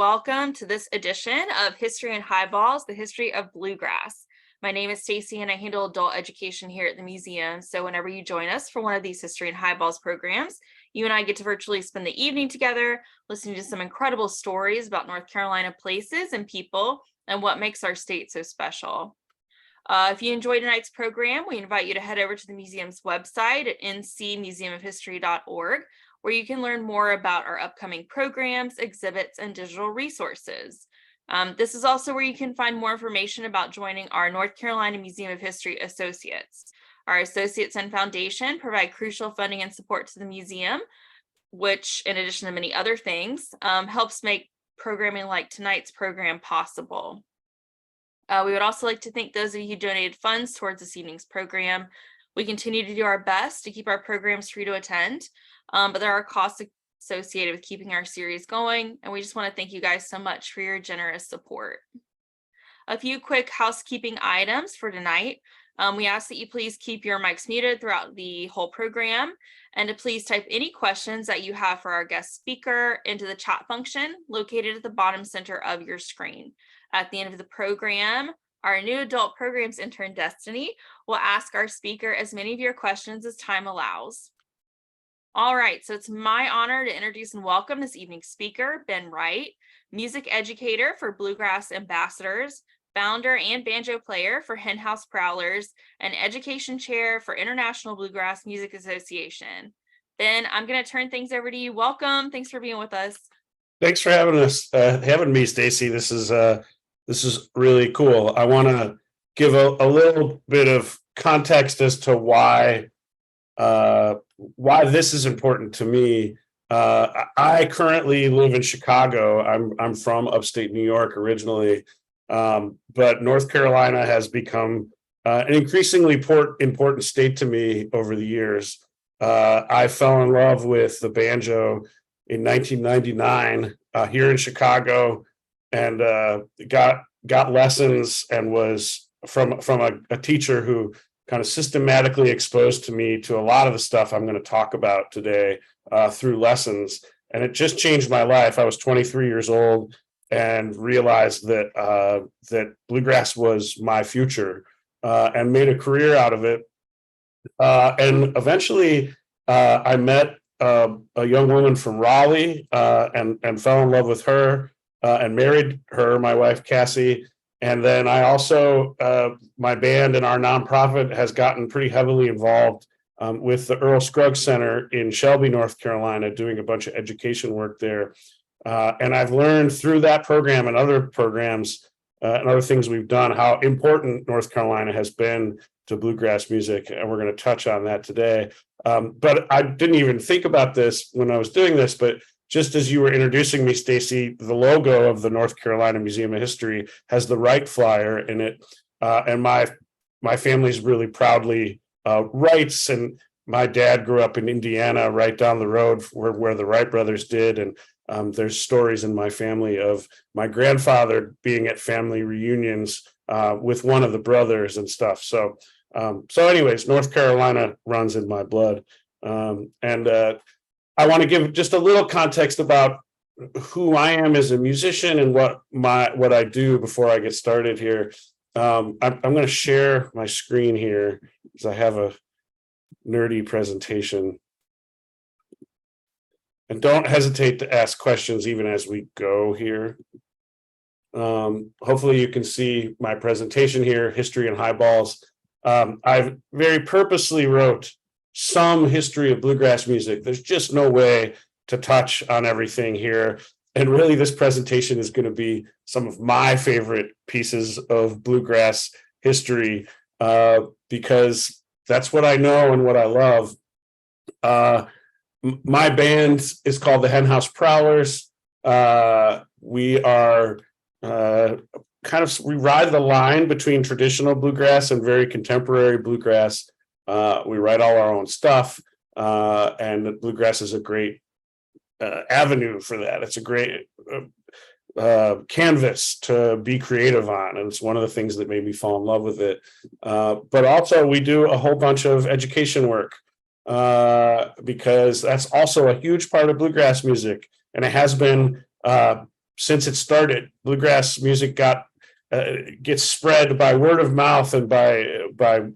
Welcome to this edition of History and Highballs, the history of Bluegrass. My name is Stacy and I handle adult education here at the museum. So whenever you join us for one of these History and Highballs programs, you and I get to virtually spend the evening together, listening to some incredible stories about North Carolina places and people and what makes our state so special. If you enjoyed tonight's program, we invite you to head over to the museum's website at ncmuseumofhistory.org, where you can learn more about our upcoming programs, exhibits, and digital resources. This is also where you can find more information about joining our North Carolina Museum of History Associates. Our associates and foundation provide crucial funding and support to the museum, which, in addition to many other things, helps make programming like tonight's program possible. We would also like to thank those of you who donated funds towards this evening's program. We continue to do our best to keep our programs free to attend, but there are costs associated with keeping our series going, and we just want to thank you guys so much for your generous support. A few quick housekeeping items for tonight. We ask that you please keep your mics muted throughout the whole program, and to please type any questions that you have for our guest speaker into the chat function located at the bottom center of your screen. At the end of the program, our new adult programs intern, Destiny, will ask our speaker as many of your questions as time allows. All right, so it's my honor to introduce and welcome this evening's speaker, Ben Wright, music educator for Bluegrass Ambassadors, founder and banjo player for Henhouse Prowlers, and education chair for International Bluegrass Music Association. Ben, I'm going to turn things over to you. Welcome. Thanks for being with us. Thanks for having me, Stacy. This is really cool. I want to give a little bit of context as to why this is important to me. I currently live in Chicago. I'm from upstate New York originally, but North Carolina has become an increasingly important state to me over the years. I fell in love with the banjo in 1999 here in Chicago, and got lessons, and was from a teacher who kind of systematically exposed to me to a lot of the stuff I'm going to talk about today through lessons. And it just changed my life. I was 23 years old and realized that bluegrass was my future, and made a career out of it. And eventually I met a young woman from Raleigh and fell in love with her and married her, my wife, Cassie. And then I also, my band and our nonprofit has gotten pretty heavily involved with the Earl Scruggs Center in Shelby, North Carolina, doing a bunch of education work there. And I've learned through that program and other programs and other things we've done how important North Carolina has been to bluegrass music. And we're going to touch on that today. But I didn't even think about this when I was doing this, but just as you were introducing me, Stacy, the logo of the North Carolina Museum of History has the Wright flyer in it. And my family's really proudly Wrights, and my dad grew up in Indiana, right down the road where the Wright brothers did. And there's stories in my family of my grandfather being at family reunions with one of the brothers and stuff. So anyways, North Carolina runs in my blood. I want to give just a little context about who I am as a musician and what I do before I get started here. I'm going to share my screen here because I have a nerdy presentation. And don't hesitate to ask questions even as we go here. Hopefully you can see my presentation here, History and Highballs. I very purposely wrote some history of bluegrass music. There's just no way to touch on everything here. And really, this presentation is going to be some of my favorite pieces of bluegrass history because that's what I know and what I love. My band is called the Henhouse Prowlers. We are we ride the line between traditional bluegrass and very contemporary bluegrass. We write all our own stuff, and bluegrass is a great avenue for that. It's a great canvas to be creative on, and it's one of the things that made me fall in love with it. But also, we do a whole bunch of education work because that's also a huge part of bluegrass music, and it has been since it started. Bluegrass music gets spread by word of mouth and by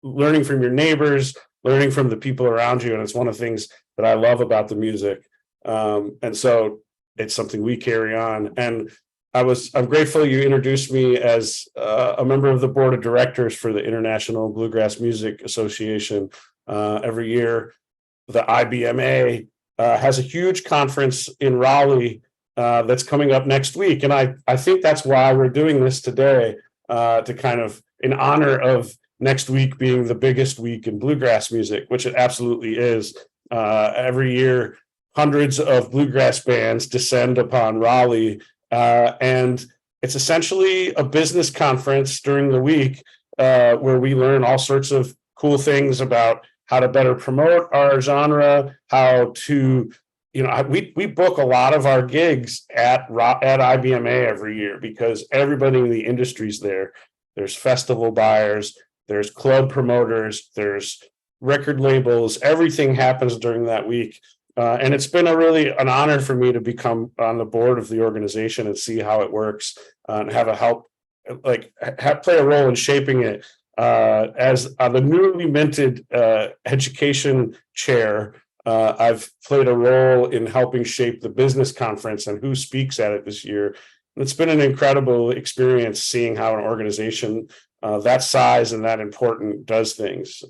learning from your neighbors, learning from the people around you. And it's one of the things that I love about the music. And so it's something we carry on. And I'm grateful you introduced me as a member of the board of directors for the International Bluegrass Music Association. Every year, the IBMA has a huge conference in Raleigh that's coming up next week. And I think that's why we're doing this today, to kind of in honor of next week being the biggest week in bluegrass music, which it absolutely is. Every year, hundreds of bluegrass bands descend upon Raleigh, and it's essentially a business conference during the week where we learn all sorts of cool things about how to better promote our genre, how to, we book a lot of our gigs at IBMA every year because everybody in the industry's there. There's festival buyers, there's club promoters, there's record labels, everything happens during that week. And it's been an honor for me to become on the board of the organization and see how it works, and have play a role in shaping it. As the newly minted education chair, I've played a role in helping shape the business conference and who speaks at it this year. And it's been an incredible experience seeing how an organization that size and that important does things.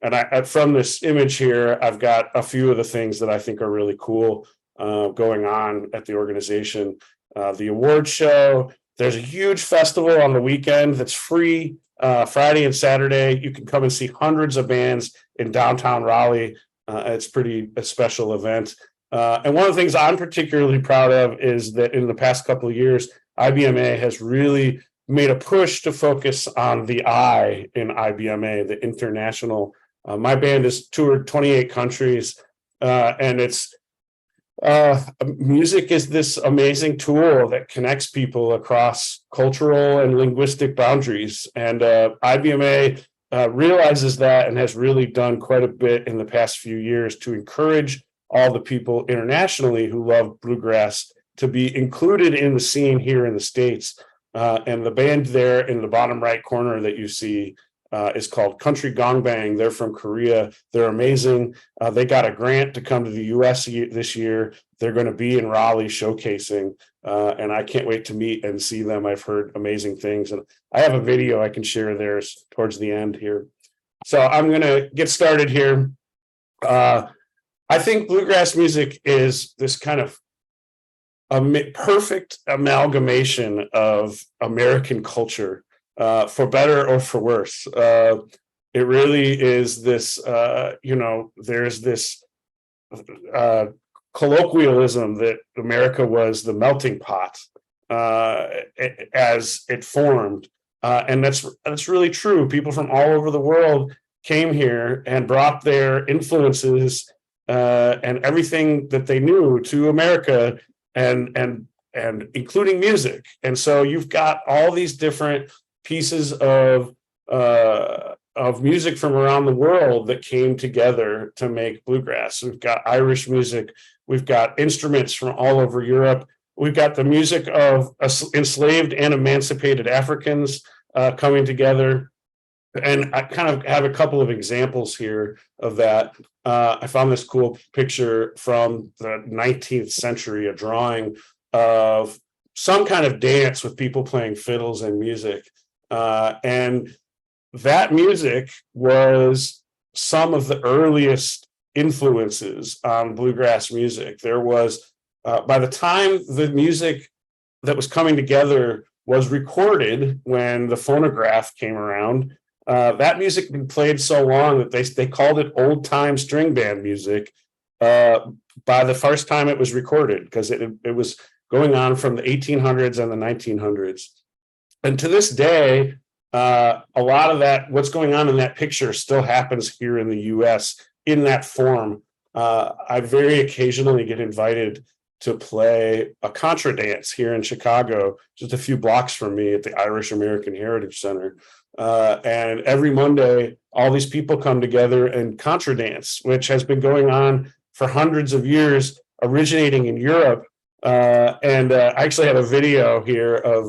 And from this image here, I've got a few of the things that I think are really cool going on at the organization. The award show, there's a huge festival on the weekend that's free, Friday and Saturday. You can come and see hundreds of bands in downtown Raleigh. It's a special event. And one of the things I'm particularly proud of is that in the past couple of years, IBMA has really made a push to focus on the I in IBMA, the international. My band has toured 28 countries, and music is this amazing tool that connects people across cultural and linguistic boundaries. And IBMA realizes that and has really done quite a bit in the past few years to encourage all the people internationally who love bluegrass to be included in the scene here in the States. And the band there in the bottom right corner that you see is called Country Gong Bang. They're from Korea. They're amazing. They got a grant to come to the US this year. They're going to be in Raleigh showcasing, and I can't wait to meet and see them. I've heard amazing things, and I have a video I can share theirs towards the end here. So I'm going to get started here. I think bluegrass music is this kind of perfect amalgamation of American culture, for better or for worse. It really is this, there's this colloquialism that America was the melting pot as it formed. And that's really true. People from all over the world came here and brought their influences and everything that they knew to America, and including music. And so you've got all these different pieces of music from around the world that came together to make bluegrass. We've got Irish music, we've got instruments from all over Europe, we've got the music of enslaved and emancipated Africans coming together. And I kind of have a couple of examples here of that. I found this cool picture from the 19th century, a drawing of some kind of dance with people playing fiddles and music. And that music was some of the earliest influences on bluegrass music. There was, by the time the music that was coming together was recorded, when the phonograph came around, that music had been played so long that they called it old time string band music by the first time it was recorded, because it was going on from the 1800s and the 1900s. And to this day, a lot of that, what's going on in that picture, still happens here in the US in that form. I very occasionally get invited to play a contra dance here in Chicago, just a few blocks from me at the Irish American Heritage Center. And every Monday, all these people come together and contra dance, which has been going on for hundreds of years, originating in Europe. I actually have a video here of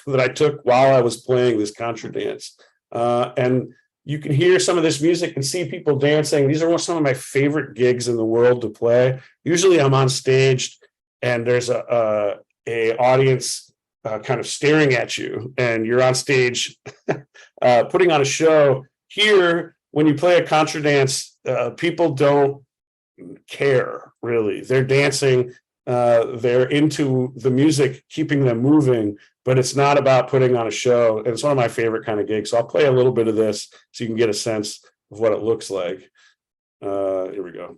that I took while I was playing this contra dance. And you can hear some of this music and see people dancing. These are some of my favorite gigs in the world to play. Usually I'm on stage and there's a audience kind of staring at you, and you're on stage putting on a show. Here, when you play a contra dance, people don't care really. They're dancing, they're into the music, keeping them moving, but it's not about putting on a show. And it's one of my favorite kind of gigs. So I'll play a little bit of this so you can get a sense of what it looks like. Here we go.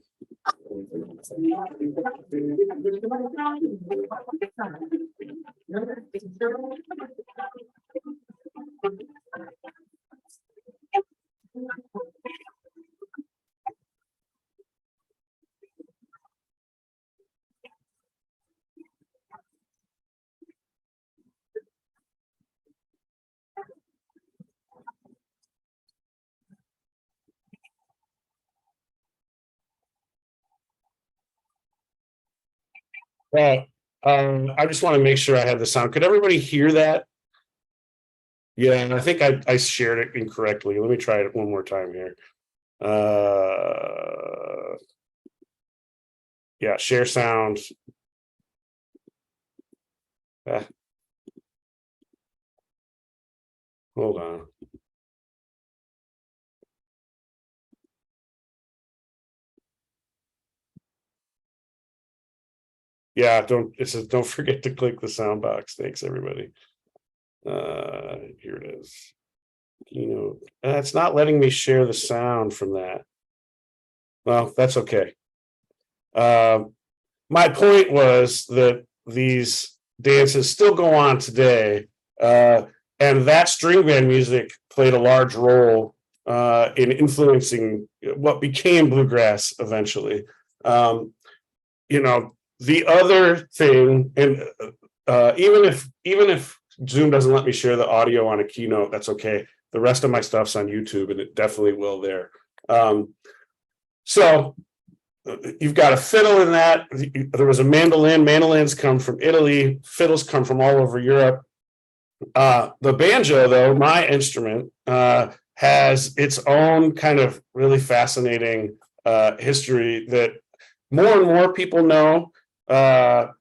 Well, I just want to make sure I have the sound. Could everybody hear that? Yeah, and I think I shared it incorrectly. Let me try it one more time here. Yeah, share sound. Hold on. Yeah, it says don't forget to click the sound box. Thanks, everybody. Here it is. Keynote. It's not letting me share the sound from that. Well, that's okay. My point was that these dances still go on today, and that string band music played a large role in influencing what became bluegrass eventually. You know, the other thing, and even if Zoom doesn't let me share the audio on a keynote, that's okay. The rest of my stuff's on YouTube, and it definitely will there. So you've got a fiddle in that. There was a mandolin. Mandolins come from Italy. Fiddles come from all over Europe. The banjo, though, my instrument, has its own kind of really fascinating history that more and more people know. I'm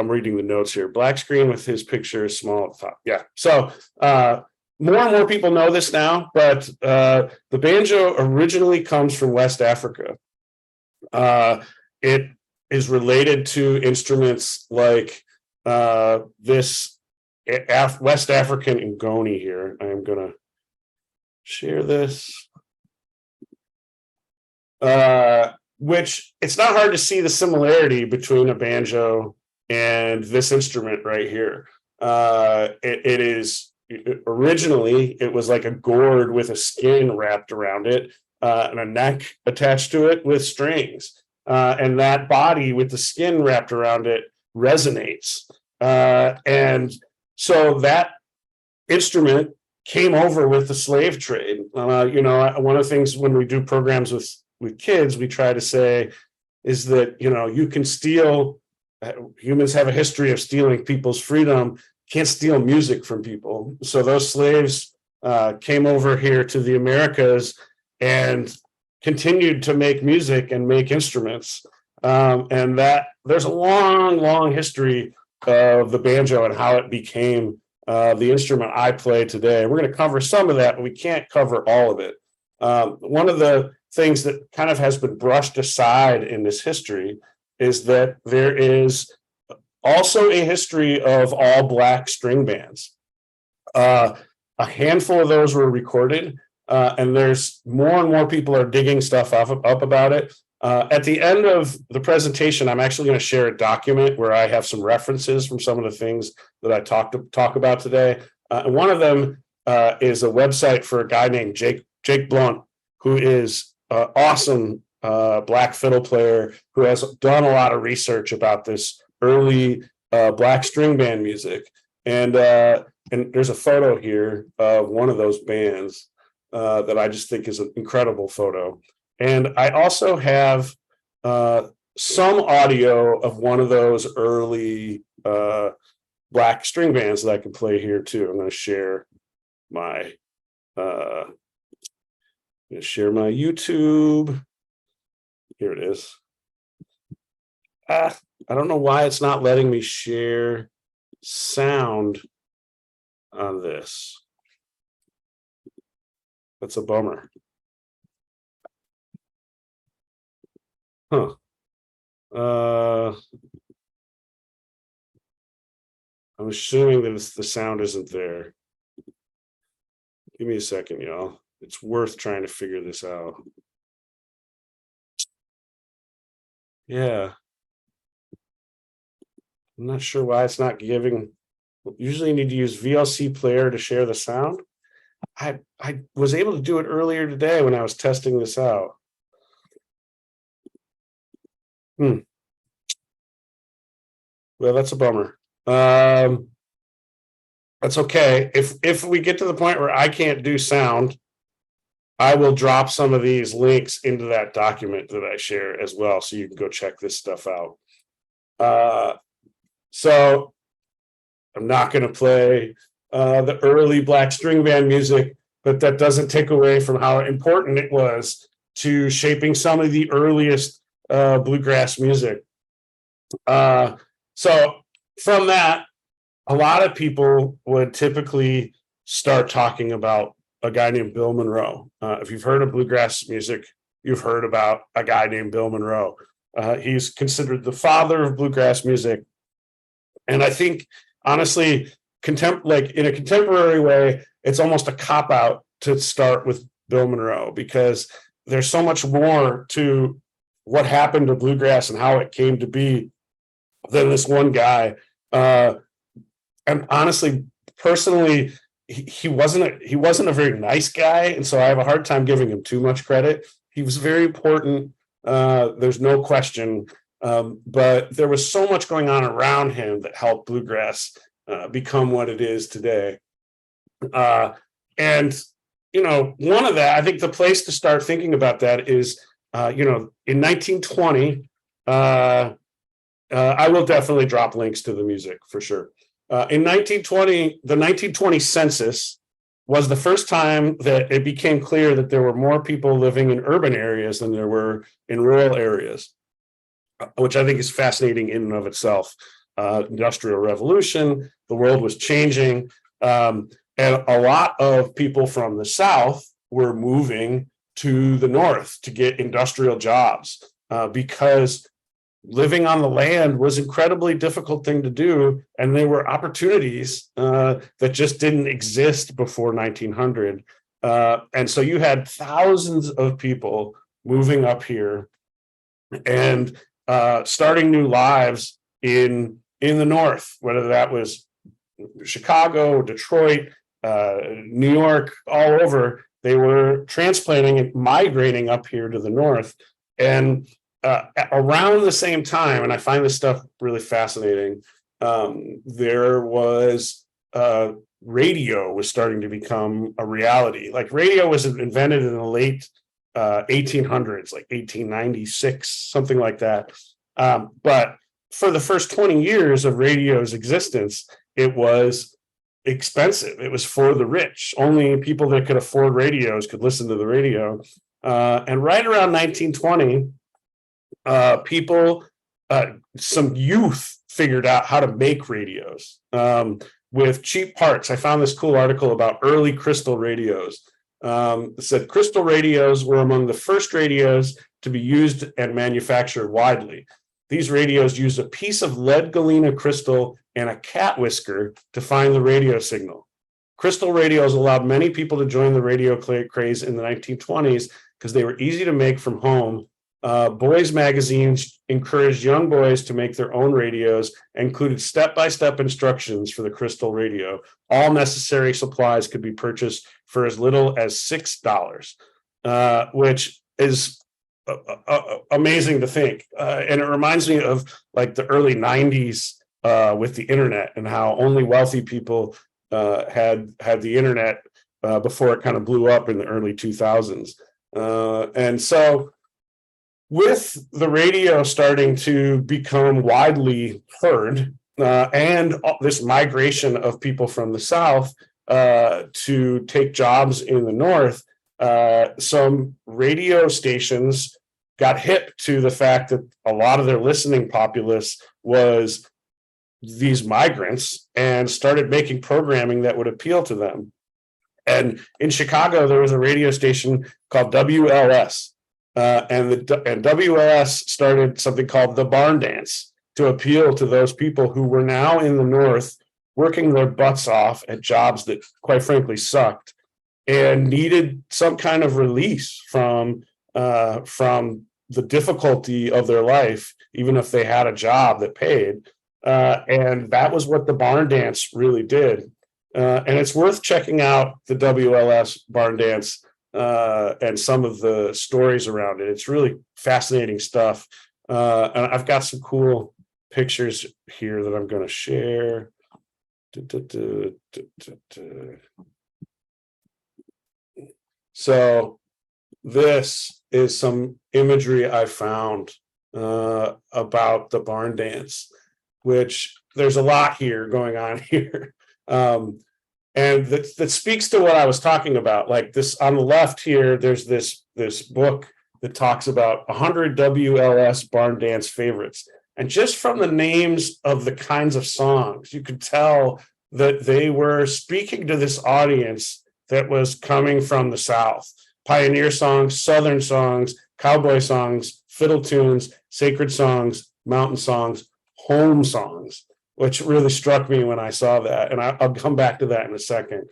reading the notes here. Black screen with his picture is small at the top. Yeah. So more and more people know this now, but the banjo originally comes from West Africa. It is related to instruments like this West African ngoni here. I am going to share this. Which it's not hard to see the similarity between a banjo and this instrument right here. Originally, it was like a gourd with a skin wrapped around it and a neck attached to it with strings. And that body with the skin wrapped around it resonates. And so that instrument came over with the slave trade. You know, one of the things when we do programs with kids, we try to say is that, you know, you can steal, humans have a history of stealing people's freedom, can't steal music from people. So those slaves came over here to the Americas and continued to make music and make instruments. And that there's a long history of the banjo and how it became the instrument I play today. We're going to cover some of that, but we can't cover all of it. One of the things that kind of has been brushed aside in this history is that there is also a history of all Black string bands. A handful of those were recorded, and there's more and more people are digging stuff up about it. At the end of the presentation, I'm actually going to share a document where I have some references from some of the things that I talk about today. And one of them is a website for a guy named Jake Blunt, who is an awesome Black fiddle player who has done a lot of research about this early Black string band music. And there's a photo here of one of those bands that I just think is an incredible photo. And I also have some audio of one of those early black string bands that I can play here too. I'm going to share my YouTube. Here it is. I don't know why it's not letting me share sound on this. That's a bummer. Huh. I'm assuming that the sound isn't there. Give me a second, y'all. It's worth trying to figure this out. Yeah. I'm not sure why it's not giving. Usually you need to use VLC player to share the sound. I was able to do it earlier today when I was testing this out. Well, that's a bummer. That's okay. If we get to the point where I can't do sound, I will drop some of these links into that document that I share as well, so you can go check this stuff out. So I'm not going to play the early black string band music, but that doesn't take away from how important it was to shaping some of the earliest bluegrass music. So from that, a lot of people would typically start talking about a guy named Bill Monroe. If you've heard of bluegrass music, you've heard about a guy named Bill Monroe. He's considered the father of bluegrass music. And I think, honestly, like in a contemporary way, it's almost a cop-out to start with Bill Monroe, because there's so much more to what happened to bluegrass and how it came to be than this one guy. And honestly, personally, he wasn't a very nice guy, and so I have a hard time giving him too much credit. He was very important. There's no question. But there was so much going on around him that helped bluegrass become what it is today. And, one of that, I think the place to start thinking about that is, in 1920, I will definitely drop links to the music for sure. In 1920, the 1920 census was the first time that it became clear that there were more people living in urban areas than there were in rural areas, which I think is fascinating in and of itself. Industrial revolution, the world was changing, and a lot of people from the South were moving to the North to get industrial jobs because living on the land was an incredibly difficult thing to do, and there were opportunities that just didn't exist before 1900. And so you had thousands of people moving up here and starting new lives in the North, whether that was Chicago, Detroit, New York, all over. They were transplanting and migrating up here to the North. And around the same time, and I find this stuff really fascinating, there was radio was starting to become a reality. Like, radio was invented in the late 1800s, like 1896, something like that. But for the first 20 years of radio's existence, it was expensive. It was for the rich. Only people that could afford radios could listen to the radio. And right around 1920, some youth figured out how to make radios with cheap parts. I found this cool article about early crystal radios. It said crystal radios were among the first radios to be used and manufactured widely. These radios used a piece of lead galena crystal and a cat whisker to find the radio signal. Crystal radios allowed many people to join the radio craze in the 1920s because they were easy to make from home. Boys magazines encouraged young boys to make their own radios and included step-by-step instructions for the crystal radio. All necessary supplies could be purchased for as little as $6, which is amazing to think. And it reminds me of like the early 90s with the internet, and how only wealthy people had the internet before it kind of blew up in the early 2000s. And so with the radio starting to become widely heard, and this migration of people from the South to take jobs in the North, some radio stations got hip to the fact that a lot of their listening populace was these migrants and started making programming that would appeal to them. And in Chicago, there was a radio station called WLS, and WLS started something called the Barn Dance to appeal to those people who were now in the North working their butts off at jobs that, quite frankly, sucked and needed some kind of release from the difficulty of their life, even if they had a job that paid. And that was what the Barn Dance really did. And it's worth checking out the WLS Barn Dance and some of the stories around it. It's really fascinating stuff. And I've got some cool pictures here that I'm going to share. So this is some imagery I found about the Barn Dance, which there's a lot here going on here. And that speaks to what I was talking about. Like this on the left here, there's this book that talks about 100 WLS Barn Dance favorites. And just from the names of the kinds of songs, you could tell that they were speaking to this audience that was coming from the South. Pioneer songs, Southern songs, cowboy songs, fiddle tunes, sacred songs, mountain songs, home songs, which really struck me when I saw that. And I'll come back to that in a second.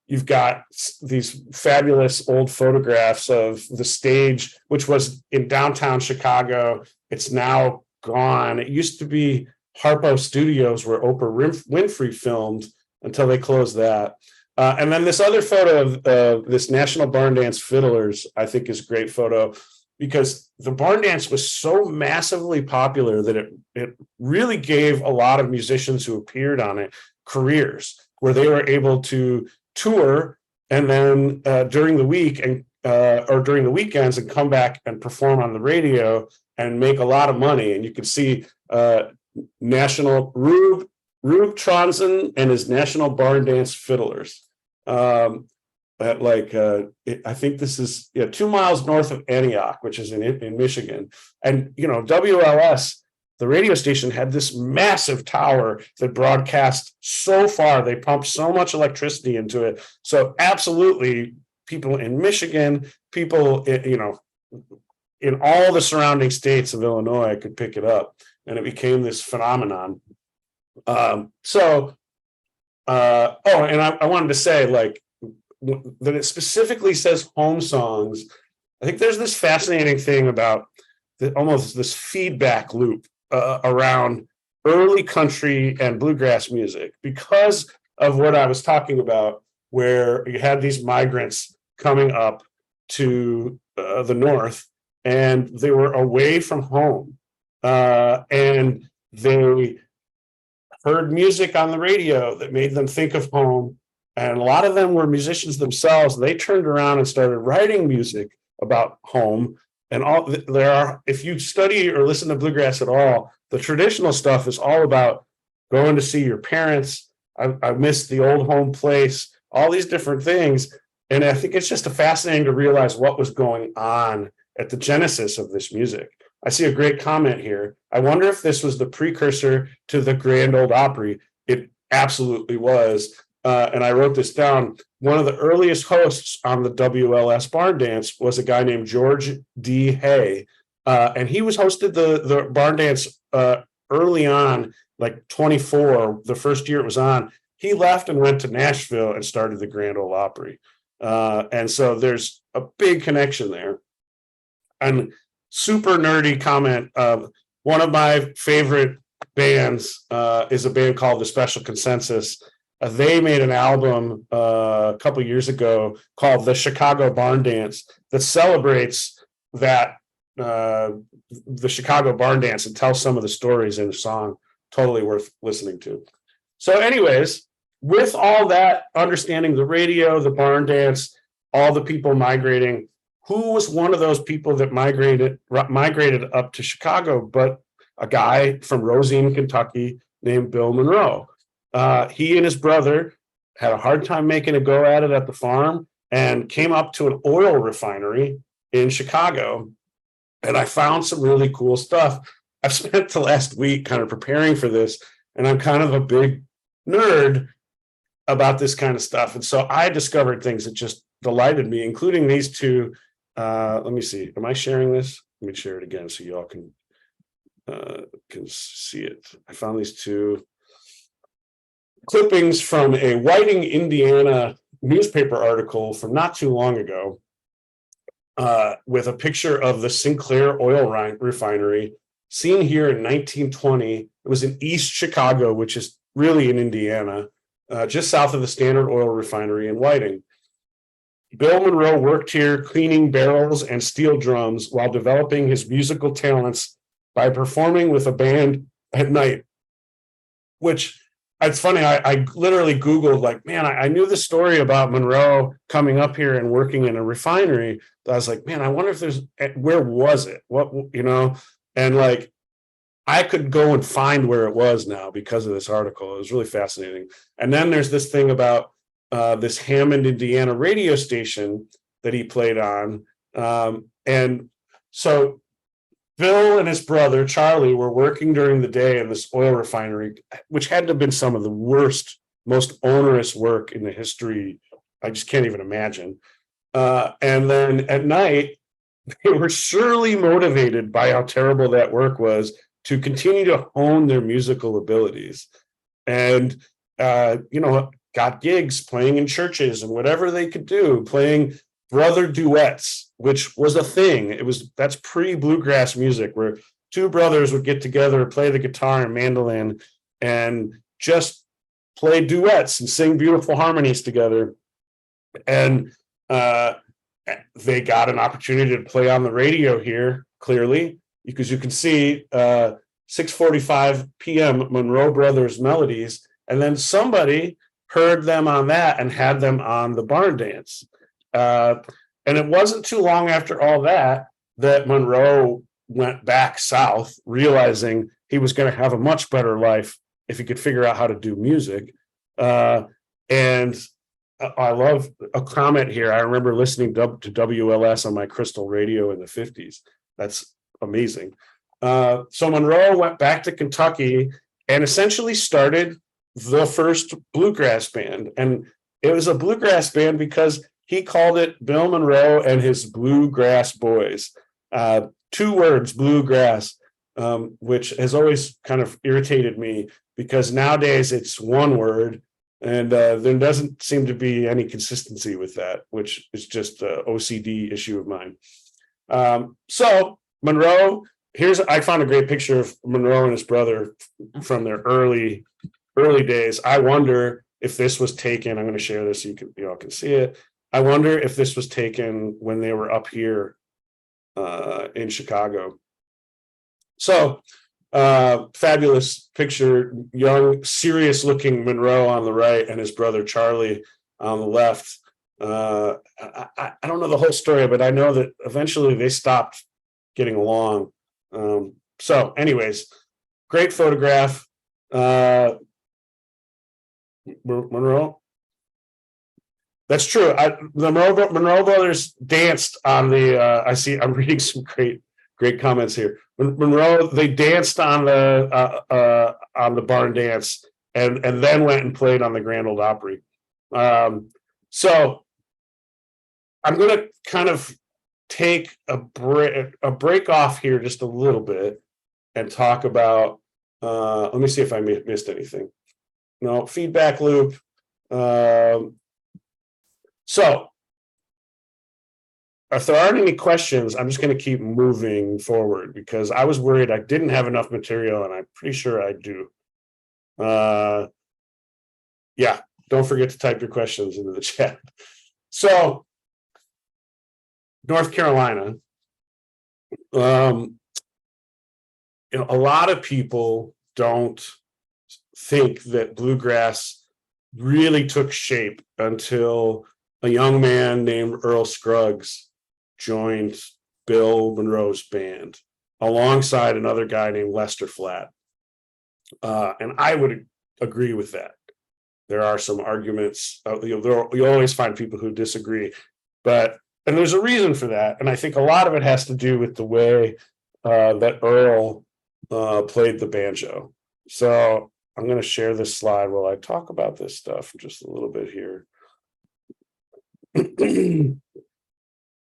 You've got these fabulous old photographs of the stage, which was in downtown Chicago. It's now gone. It used to be Harpo Studios where Oprah Winfrey filmed until they closed that. And then this other photo of this National Barn Dance Fiddlers, I think is a great photo because the barn dance was so massively popular that it really gave a lot of musicians who appeared on it careers where they were able to tour and then during the week and or during the weekends and come back and perform on the radio and make a lot of money. And you can see National Rube Tronson and his National Barn Dance Fiddlers. At I think this is 2 miles north of Antioch, which is in Michigan. And, WLS, the radio station, had this massive tower that broadcast so far. They pumped so much electricity into it. So absolutely, people in Michigan, people, in all the surrounding states of Illinois could pick it up. And it became this phenomenon. And I wanted to say, that it specifically says home songs. I think there's this fascinating thing about almost this feedback loop around early country and bluegrass music because of what I was talking about, where you had these migrants coming up to the North and they were away from home and they heard music on the radio that made them think of home. And a lot of them were musicians themselves. They turned around and started writing music about home. And if you study or listen to bluegrass at all, the traditional stuff is all about going to see your parents. I miss the old home place, all these different things. And I think it's just fascinating to realize what was going on at the genesis of this music. I see a great comment here. I wonder if this was the precursor to the Grand Ole Opry. It absolutely was. And I wrote this down. One of the earliest hosts on the WLS Barn Dance was a guy named George D. Hay. And he was hosted the Barn Dance early on, like 24, the first year it was on. He left and went to Nashville and started the Grand Ole Opry. And so there's a big connection there. And super nerdy comment. One of my favorite bands is a band called The Special Consensus. They made an album a couple years ago called The Chicago Barn Dance that celebrates that the Chicago Barn Dance and tells some of the stories in the song. Totally worth listening to. So anyways, with all that, understanding the radio, the barn dance, all the people migrating, who was one of those people that migrated up to Chicago, but a guy from Rosine, Kentucky, named Bill Monroe. He and his brother had a hard time making a go at it at the farm and came up to an oil refinery in Chicago. And I found some really cool stuff. I've spent the last week kind of preparing for this, and I'm kind of a big nerd about this kind of stuff. And so I discovered things that just delighted me, including these two. Let me see. Am I sharing this? Let me share it again so you all can see it. I found these two clippings from a Whiting, Indiana newspaper article from not too long ago, with a picture of the Sinclair oil refinery seen here in 1920. It was in East Chicago, which is really in Indiana, just south of the Standard Oil Refinery in Whiting. Bill Monroe worked here cleaning barrels and steel drums while developing his musical talents by performing with a band at night, which it's funny. I literally Googled, like, man, I knew the story about Monroe coming up here and working in a refinery. I was like, man, I wonder if where was it? What, and like, I could go and find where it was now because of this article. It was really fascinating. And then there's this thing about this Hammond, Indiana radio station that he played on. And so Bill and his brother, Charlie, were working during the day in this oil refinery, which had to have been some of the worst, most onerous work in the history. I just can't even imagine. And then at night, they were surely motivated by how terrible that work was to continue to hone their musical abilities. And, got gigs playing in churches and whatever they could do, playing brother duets, which was a thing. That's pre-bluegrass music, where two brothers would get together, play the guitar and mandolin, and just play duets and sing beautiful harmonies together. And they got an opportunity to play on the radio here, clearly, because you can see 6:45 p.m. Monroe Brothers melodies, and then somebody heard them on that and had them on the barn dance. And it wasn't too long after all that Monroe went back south, realizing he was going to have a much better life if he could figure out how to do music. And I love a comment here. I remember listening to WLS on my Crystal radio in the 50s. That's amazing. So Monroe went back to Kentucky and essentially started the first bluegrass band. And it was a bluegrass band because he called it Bill Monroe and his Bluegrass Boys. 2 words, bluegrass, which has always kind of irritated me because nowadays it's 1 word, and there doesn't seem to be any consistency with that, which is just an OCD issue of mine. So Monroe, I found a great picture of Monroe and his brother from their early days. I wonder if this was taken. I'm going to share this so you all can see it. I wonder if this was taken when they were up here in Chicago. So fabulous picture, young, serious looking Monroe on the right and his brother Charlie on the left. I don't know the whole story, but I know that eventually they stopped getting along. So anyways, great photograph. Monroe. That's true. The Monroe brothers danced on the. I'm reading some great comments here. Monroe, they danced on the barn dance, and then went and played on the Grand Ole Opry. So I'm going to kind of take a break off here just a little bit and talk about. Let me see if I missed anything. No, feedback loop. So if there aren't any questions, I'm just going to keep moving forward because I was worried I didn't have enough material, and I'm pretty sure I do. Yeah, don't forget to type your questions into the chat. So, North Carolina, a lot of people don't think that bluegrass really took shape until a young man named Earl Scruggs joined Bill Monroe's band alongside another guy named Lester Flatt. And I would agree with that. There are some arguments, you always find people who disagree, and there's a reason for that. And I think a lot of it has to do with the way that Earl played the banjo. So I'm going to share this slide while I talk about this stuff just a little bit here.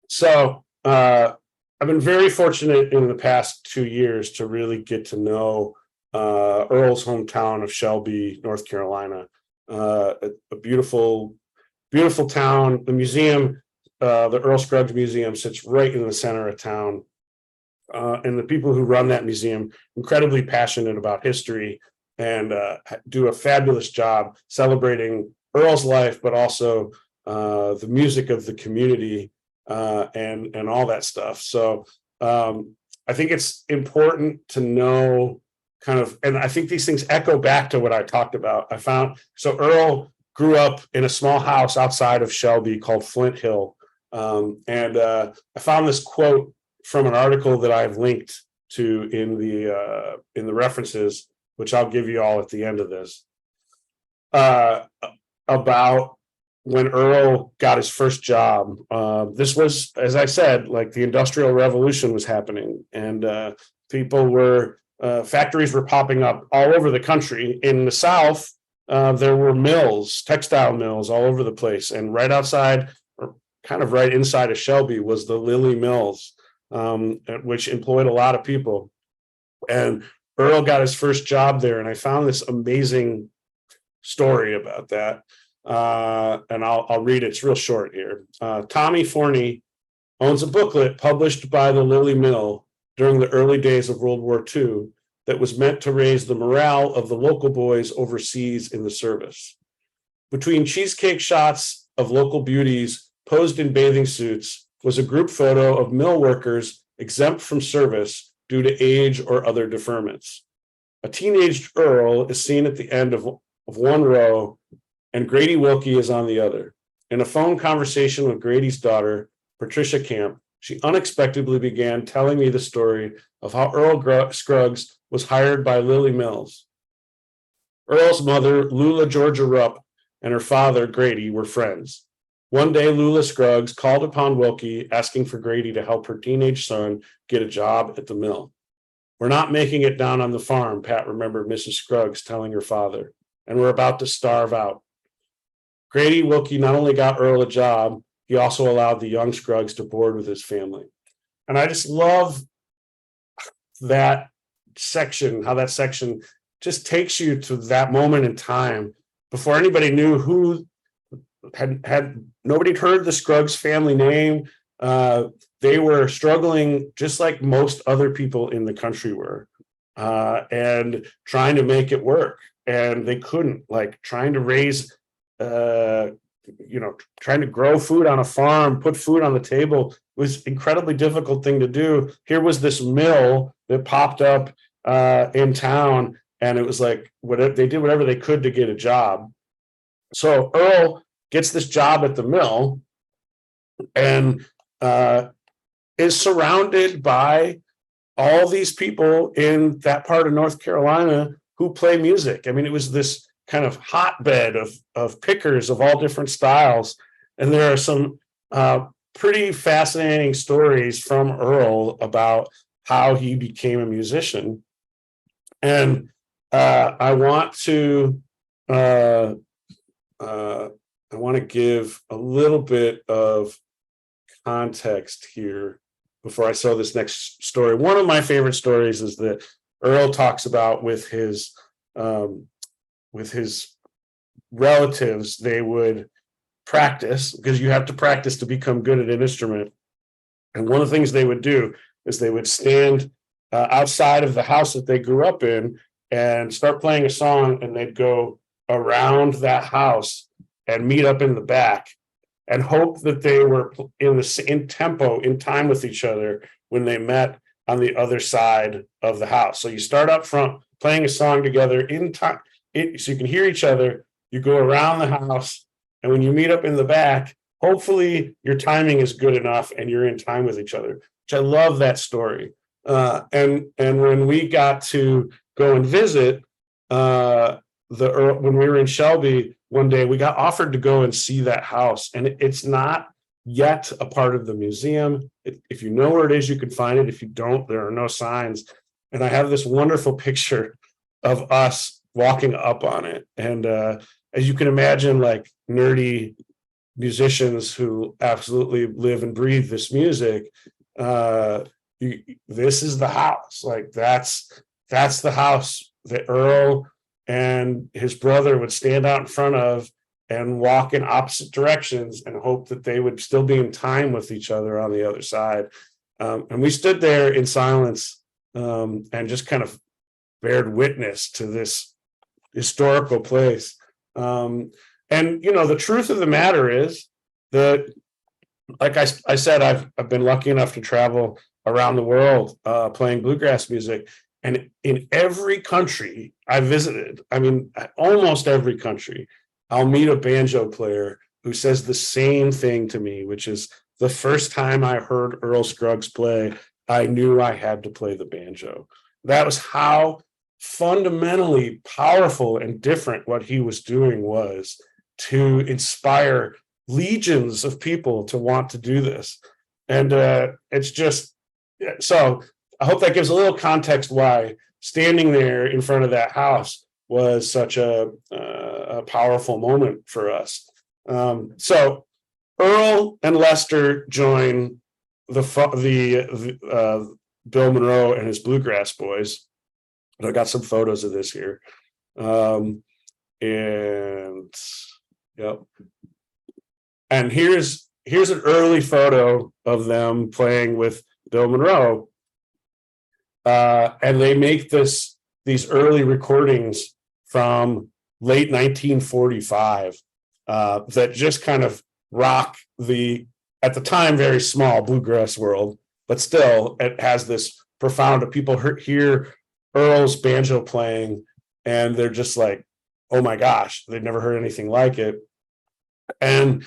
So I've been very fortunate in the past 2 years to really get to know Earl's hometown of Shelby, North Carolina. A beautiful, beautiful town. The museum, the Earl Scruggs Museum, sits right in the center of town. And the people who run that museum, incredibly passionate about history and do a fabulous job celebrating Earl's life, but also the music of the community and all that stuff. So I think it's important to know kind of, and I think these things echo back to what I talked about. So Earl grew up in a small house outside of Shelby called Flint Hill. And I found this quote from an article that I've linked to in the references, which I'll give you all at the end of this, about when Earl got his first job. This was, as I said, like the Industrial Revolution was happening, and factories were popping up all over the country. In the South, there were mills, textile mills all over the place. And right outside, or kind of right inside of Shelby, was the Lilly Mills, which employed a lot of people. And Earl got his first job there. And I found this amazing story about that. And I'll read it. It's real short here. Tommy Forney owns a booklet published by the Lilly Mill during the early days of World War II that was meant to raise the morale of the local boys overseas in the service. Between cheesecake shots of local beauties posed in bathing suits was a group photo of mill workers exempt from service due to age or other deferments. A teenaged Earl is seen at the end of one row, and Grady Wilkie is on the other. In a phone conversation with Grady's daughter, Patricia Camp, she unexpectedly began telling me the story of how Earl Scruggs was hired by Lilly Mills. Earl's mother, Lula Georgia Rupp, and her father, Grady, were friends. One day, Lula Scruggs called upon Wilkie, asking for Grady to help her teenage son get a job at the mill. "We're not making it down on the farm," Pat remembered Mrs. Scruggs telling her father, "and we're about to starve out." Grady Wilkie not only got Earl a job, he also allowed the young Scruggs to board with his family. And I just love that section, how that section just takes you to that moment in time before anybody knew who nobody heard the Scruggs family name. They were struggling just like most other people in the country were, and trying to make it work. And they couldn't, like trying to raise trying to grow food on a farm, put food on the table was incredibly difficult thing to do. Here was this mill that popped up in town, and it was like they did whatever they could to get a job. So Earl gets this job at the mill and is surrounded by all these people in that part of North Carolina who play music. I mean, it was this kind of hotbed of pickers of all different styles. And there are some pretty fascinating stories from Earl about how he became a musician. And I want to give a little bit of context here before I tell this next story. One of my favorite stories is that Earl talks about with his relatives. They would practice, because you have to practice to become good at an instrument. And one of the things they would do is they would stand outside of the house that they grew up in and start playing a song, and they'd go around that house and meet up in the back and hope that they were in tempo, in time with each other when they met on the other side of the house. So you start up front playing a song together in time, so you can hear each other. You go around the house, and when you meet up in the back, hopefully your timing is good enough and you're in time with each other, which I love that story. And when we got to go and visit when we were in Shelby one day, we got offered to go and see that house, and it's not yet a part of the museum. If you know where it is, you can find it. If you don't, there are no signs. And I have this wonderful picture of us walking up on it. And as you can imagine, like nerdy musicians who absolutely live and breathe this music, this is the house. Like that's the house that Earl and his brother would stand out in front of and walk in opposite directions and hope that they would still be in time with each other on the other side. And we stood there in silence and just kind of bared witness to this historical place. And, the truth of the matter is that, like I said, I've been lucky enough to travel around the world playing bluegrass music. And in every country I visited, almost every country, I'll meet a banjo player who says the same thing to me, which is the first time I heard Earl Scruggs play, I knew I had to play the banjo. That was how fundamentally powerful and different what he was doing was to inspire legions of people to want to do this. And it's just, so I hope that gives a little context why standing there in front of that house was such a powerful moment for us. So Earl and Lester join the Bill Monroe and his Bluegrass Boys. And I got some photos of this here. And yep. And here's an early photo of them playing with Bill Monroe. And they make these early recordings from late 1945 that just kind of rock the, at the time, very small bluegrass world, but still it has this profound, people hear Earl's banjo playing and they're just like, oh my gosh, they've never heard anything like it. And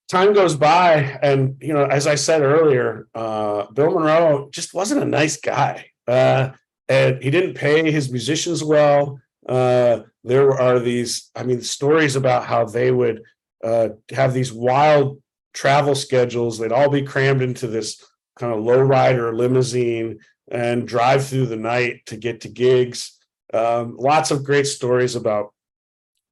time goes by, and as I said earlier, Bill Monroe just wasn't a nice guy, and he didn't pay his musicians well. There are these, stories about how they would have these wild travel schedules. They'd all be crammed into this kind of lowrider limousine and drive through the night to get to gigs. Lots of great stories about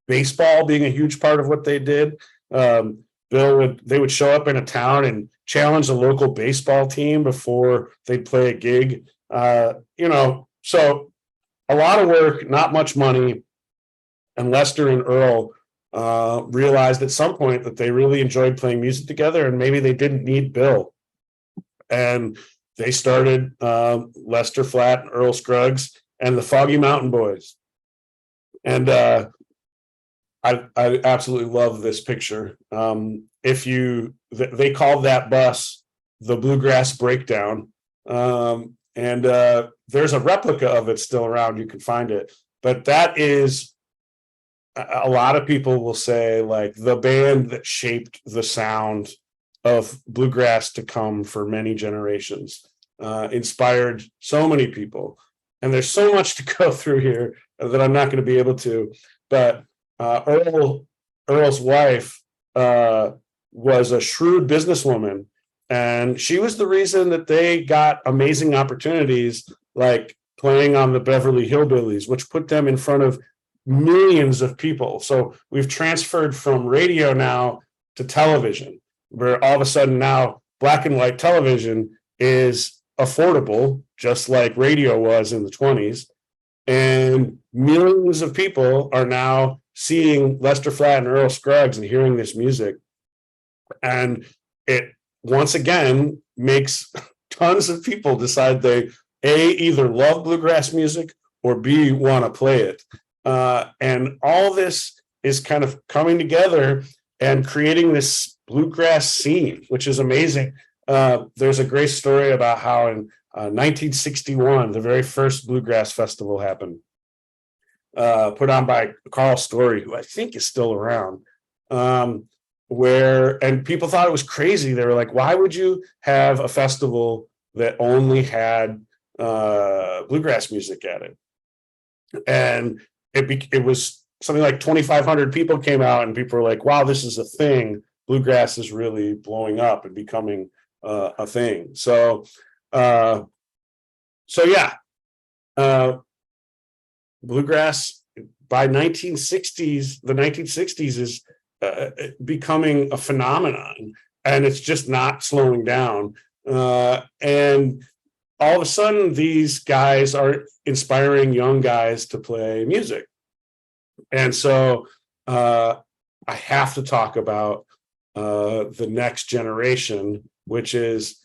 baseball being a huge part of what they did. They would show up in a town and challenge the local baseball team before they'd play a gig. So a lot of work, not much money. And Lester and Earl realized at some point that they really enjoyed playing music together, and maybe they didn't need Bill. And they started Lester Flatt and Earl Scruggs and the Foggy Mountain Boys. And I absolutely love this picture. They called that bus the Bluegrass Breakdown. And there's a replica of it still around. You can find it. But that is, a lot of people will say, like, the band that shaped the sound of bluegrass to come for many generations, inspired so many people. And there's so much to go through here that I'm not going to be able to. But Earl's wife was a shrewd businesswoman, and she was the reason that they got amazing opportunities like playing on the Beverly Hillbillies, which put them in front of millions of people. So we've transferred from radio now to television, where all of a sudden now black and white television is affordable, just like radio was in the 20s. And millions of people are now seeing Lester Flatt and Earl Scruggs and hearing this music. And it, once again, makes tons of people decide they, A, either love bluegrass music or B, want to play it. And all this is kind of coming together and creating this bluegrass scene, which is amazing. There's a great story about how in 1961, the very first bluegrass festival happened, put on by Carl Story, who I think is still around. and people thought it was crazy. They were like, why would you have a festival that only had bluegrass music at it? And it was something like 2,500 people came out, and people were like, wow, this is a thing. Bluegrass is really blowing up and becoming a thing. So yeah, bluegrass by the 1960s is becoming a phenomenon, and it's just not slowing down. And all of a sudden, these guys are inspiring young guys to play music. And so I have to talk about the next generation, which is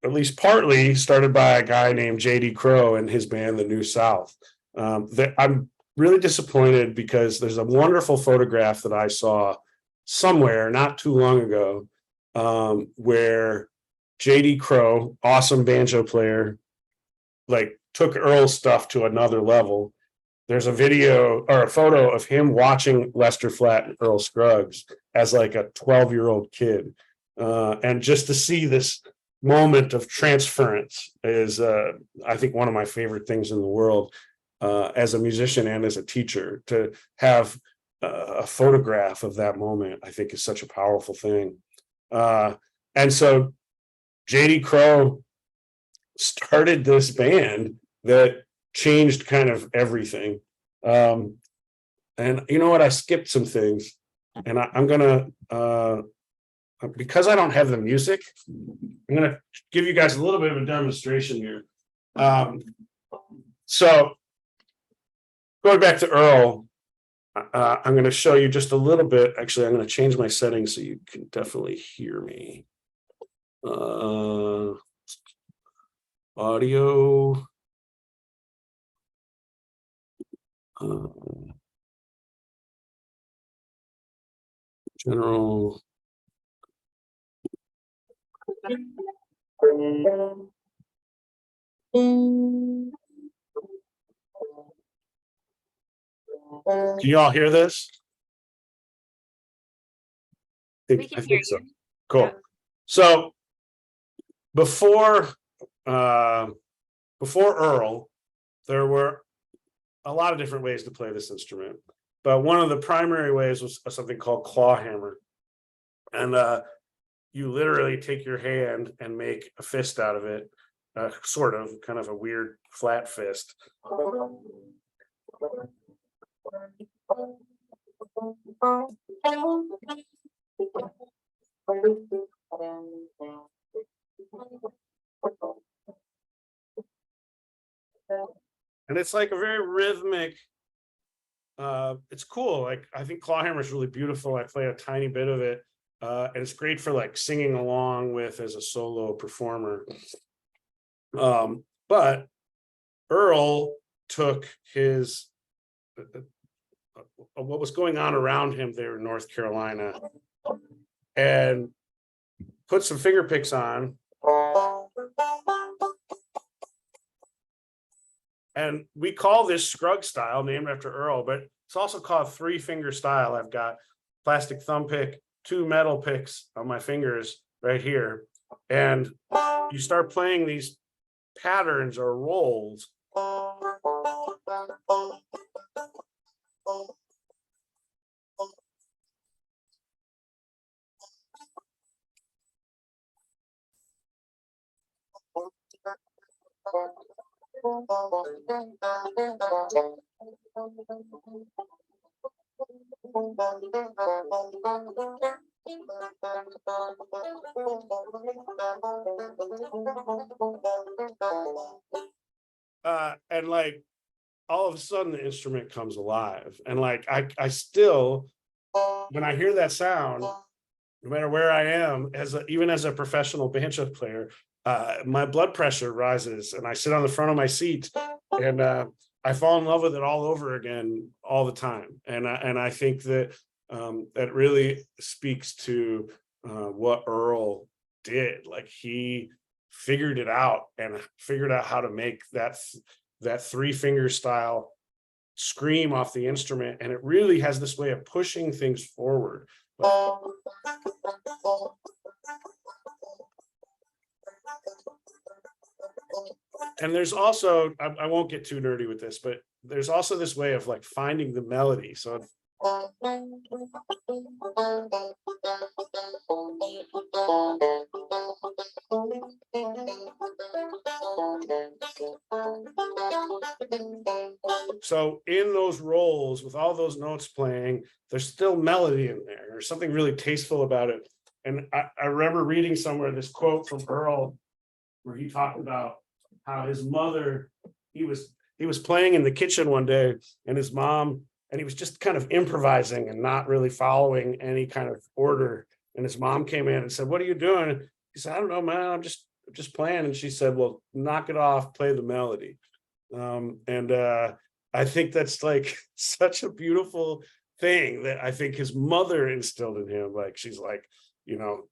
at least partly started by a guy named JD Crowe and his band, the New South. I'm really disappointed because there's a wonderful photograph that I saw somewhere not too long ago, where JD Crowe, awesome banjo player, like took Earl's stuff to another level. There's a video or a photo of him watching Lester Flatt and Earl Scruggs as like a 12-year-old kid. And just to see this moment of transference is, I think, one of my favorite things in the world, as a musician and as a teacher. To have a photograph of that moment, I think, is such a powerful thing. And so JD Crowe started this band that changed kind of everything. And you know what? I skipped some things, and I'm gonna, because I don't have the music, I'm gonna give you guys a little bit of a demonstration here. So going back to Earl, I'm going to show you just a little bit. Actually, I'm going to change my settings so you can definitely hear me. Audio. General. Can you all hear this? I We can hear think so. you. Cool. Yeah. So before Earl, there were a lot of different ways to play this instrument, but one of the primary ways was something called claw hammer. And you literally take your hand and make a fist out of it, sort of, kind of a weird flat fist. And it's like a very rhythmic, it's cool. Like, I think claw hammer is really beautiful. I play a tiny bit of it, and it's great for like singing along with as a solo performer. But Earl took his what was going on around him there in North Carolina and put some finger picks on. And we call this Scruggs style, named after Earl, but it's also called 3-finger style. I've got plastic thumb pick, 2 metal picks on my fingers right here. And you start playing these patterns or rolls. And like all of a sudden the instrument comes alive. And like I still, when I hear that sound, no matter where I am, even as a professional banjo player, my blood pressure rises, and I sit on the front of my seat, and I fall in love with it all over again all the time. And I think that that really speaks to what Earl did. Like, he figured it out and figured out how to make that 3-finger style scream off the instrument, and it really has this way of pushing things forward. And there's also, I won't get too nerdy with this, but there's also this way of like finding the melody. So in those roles with all those notes playing, there's still melody in there. There's something really tasteful about it. And I remember reading somewhere this quote from Earl where he talked about how his mother, he was playing in the kitchen one day and his mom, and he was just kind of improvising and not really following any kind of order. And his mom came in and said, "What are you doing?" He said, "I don't know, man, I'm just playing." And she said, "Well, knock it off, play the melody." And I think that's like such a beautiful thing that I think his mother instilled in him. Like, she's like,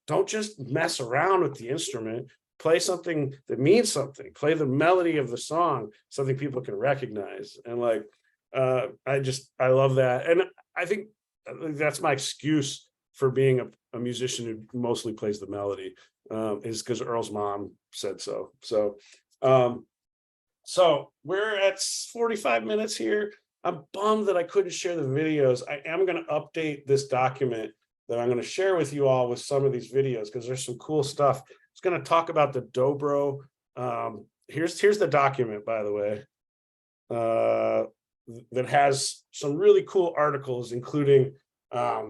don't just mess around with the instrument, play something that means something, play the melody of the song, something people can recognize. And like, I love that. And I think that's my excuse for being a musician who mostly plays the melody, is because Earl's mom said so. So we're at 45 minutes here. I'm bummed that I couldn't share the videos. I am going to update this document that I'm going to share with you all with some of these videos, because there's some cool stuff. It's going to talk about the dobro. Here's the document, by the way, that has some really cool articles, including that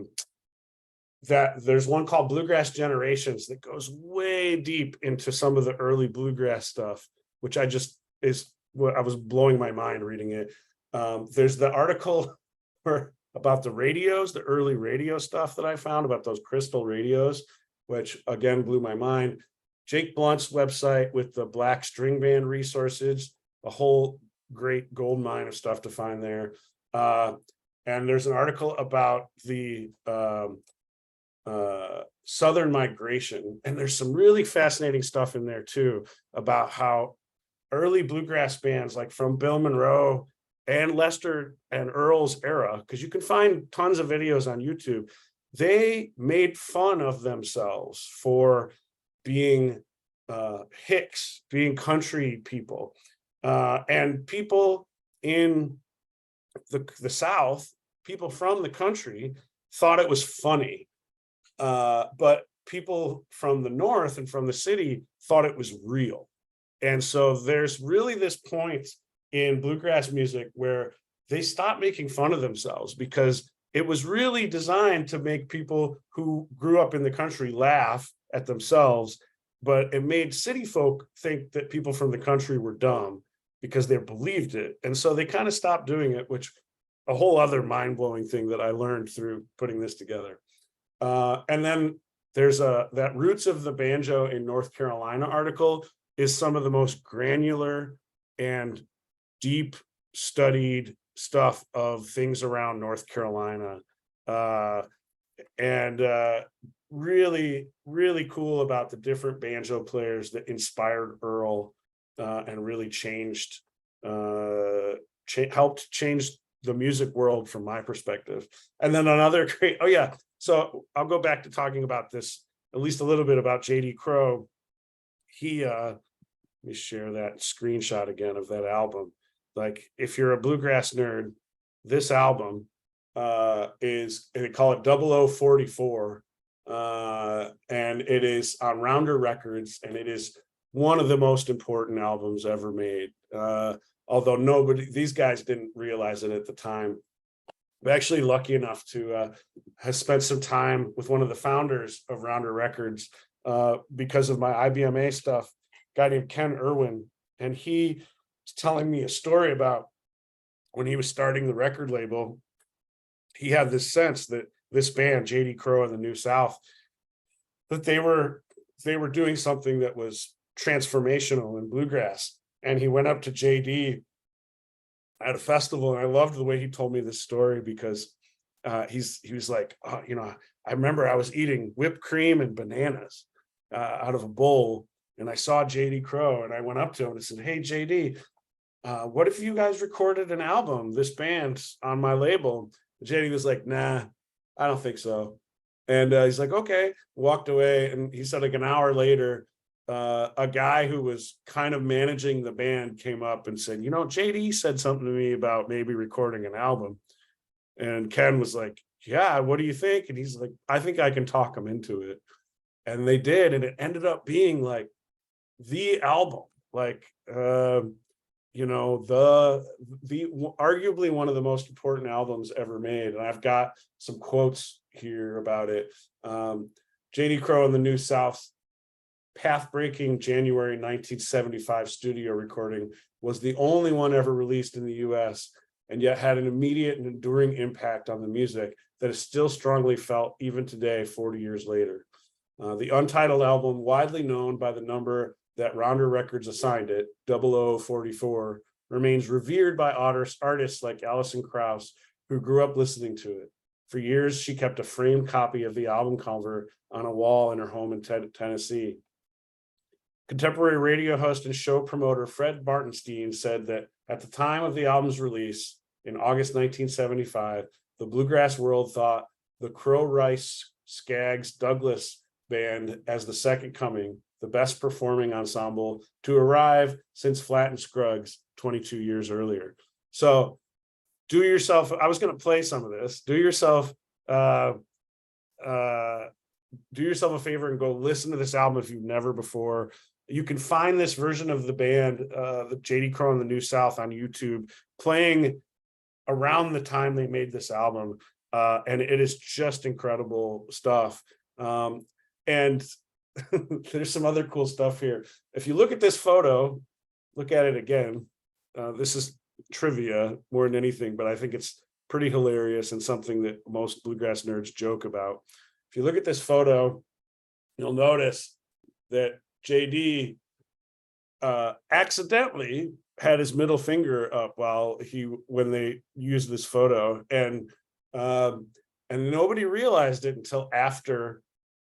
there's one called Bluegrass Generations that goes way deep into some of the early bluegrass stuff, which I was blowing my mind reading it. There's the article about the radios, the early radio stuff that I found about those crystal radios, which again blew my mind. Jake Blunt's website with the black string band resources, a whole great gold mine of stuff to find there. And there's an article about the Southern migration. And there's some really fascinating stuff in there too, about how early bluegrass bands, like from Bill Monroe and Lester and Earl's era, because you can find tons of videos on YouTube, they made fun of themselves for being hicks, being country people. And people in the South, people from the country, thought it was funny. But people from the North and from the city thought it was real. And so there's really this point in bluegrass music where they stopped making fun of themselves, because it was really designed to make people who grew up in the country laugh at themselves, but it made city folk think that people from the country were dumb because they believed it. And so they kind of stopped doing it, which a whole other mind-blowing thing that I learned through putting this together. And then there's that Roots of the Banjo in North Carolina article is some of the most granular and deep studied stuff of things around North Carolina. And really, really cool about the different banjo players that inspired Earl and really helped change the music world from my perspective. And then another great, so I'll go back to talking about this, at least a little bit about JD Crowe. He, let me share that screenshot again of that album. Like, if you're a bluegrass nerd, this album is, they call it 0044. And it is on Rounder Records, and it is one of the most important albums ever made. Although these guys didn't realize it at the time. I'm actually lucky enough to have spent some time with one of the founders of Rounder Records because of my IBMA stuff, a guy named Ken Irwin. And he was telling me a story about when he was starting the record label. He had this sense that this band, JD Crowe and the New South, that they were doing something that was transformational in bluegrass. And he went up to JD at a festival, and I loved the way he told me this story, because he was like, I remember I was eating whipped cream and bananas out of a bowl, and I saw JD Crowe, and I went up to him and said, "Hey, JD, what if you guys recorded an album, this band, on my label?" JD was like, "Nah, I don't think so." And he's like, okay, walked away. And he said like an hour later, a guy who was kind of managing the band came up and said, JD said something to me about maybe recording an album. And Ken was like, yeah, what do you think? And he's like, I think I can talk him into it. And they did. And it ended up being like the album, like, the arguably one of the most important albums ever made. And I've got some quotes here about it. JD Crowe and the New South path-breaking January 1975 studio recording was the only one ever released in the US, and yet had an immediate and enduring impact on the music that is still strongly felt even today, 40 years later. The untitled album, widely known by the number that Rounder Records assigned it, 0044, remains revered by artists like Alison Krauss, who grew up listening to it. For years, she kept a framed copy of the album cover on a wall in her home in Tennessee. Contemporary radio host and show promoter Fred Bartenstein said that at the time of the album's release in August 1975, the bluegrass world thought the Crowe Rice Skaggs Douglas band as the second coming, the best performing ensemble to arrive since Flatt and Scruggs 22 years earlier. So do yourself, I was going to play some of this, do yourself a favor and go listen to this album if you've never before. You can find this version of the band, the JD Crowe and the New South, on YouTube, playing around the time they made this album. And it is just incredible stuff. And there's some other cool stuff here. If you look at this photo, look at it again. This is trivia more than anything, but I think it's pretty hilarious and something that most bluegrass nerds joke about. If you look at this photo, you'll notice that JD accidentally had his middle finger up when they used this photo, and nobody realized it until after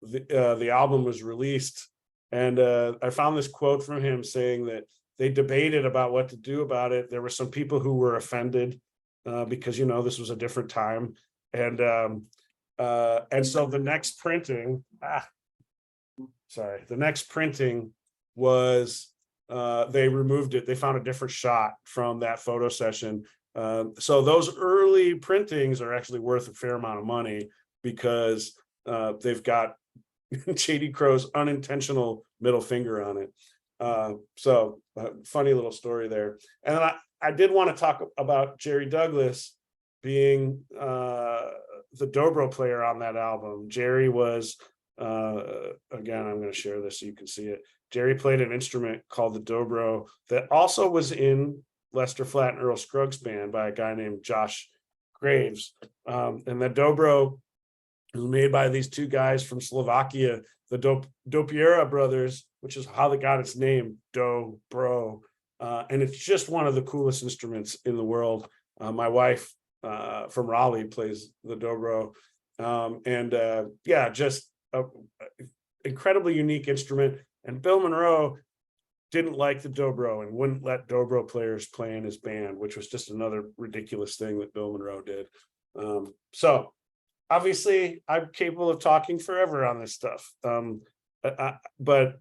the album was released. And I found this quote from him saying that they debated about what to do about it. There were some people who were offended because this was a different time, and so the next printing. The next printing was they removed it. They found a different shot from that photo session. So those early printings are actually worth a fair amount of money because they've got JD Crowe's unintentional middle finger on it. So funny little story there. And then I did want to talk about Jerry Douglas being the dobro player on that album. Jerry was, again, I'm going to share this so you can see it. Jerry played an instrument called the dobro that also was in Lester Flatt and Earl Scruggs band by a guy named Josh Graves. And the dobro was made by these two guys from Slovakia, the Dopiera brothers, which is how they got its name, dobro. And it's just one of the coolest instruments in the world. My wife from Raleigh plays the dobro. Just an incredibly unique instrument. And Bill Monroe didn't like the dobro and wouldn't let dobro players play in his band, which was just another ridiculous thing that Bill Monroe did. So obviously I'm capable of talking forever on this stuff, but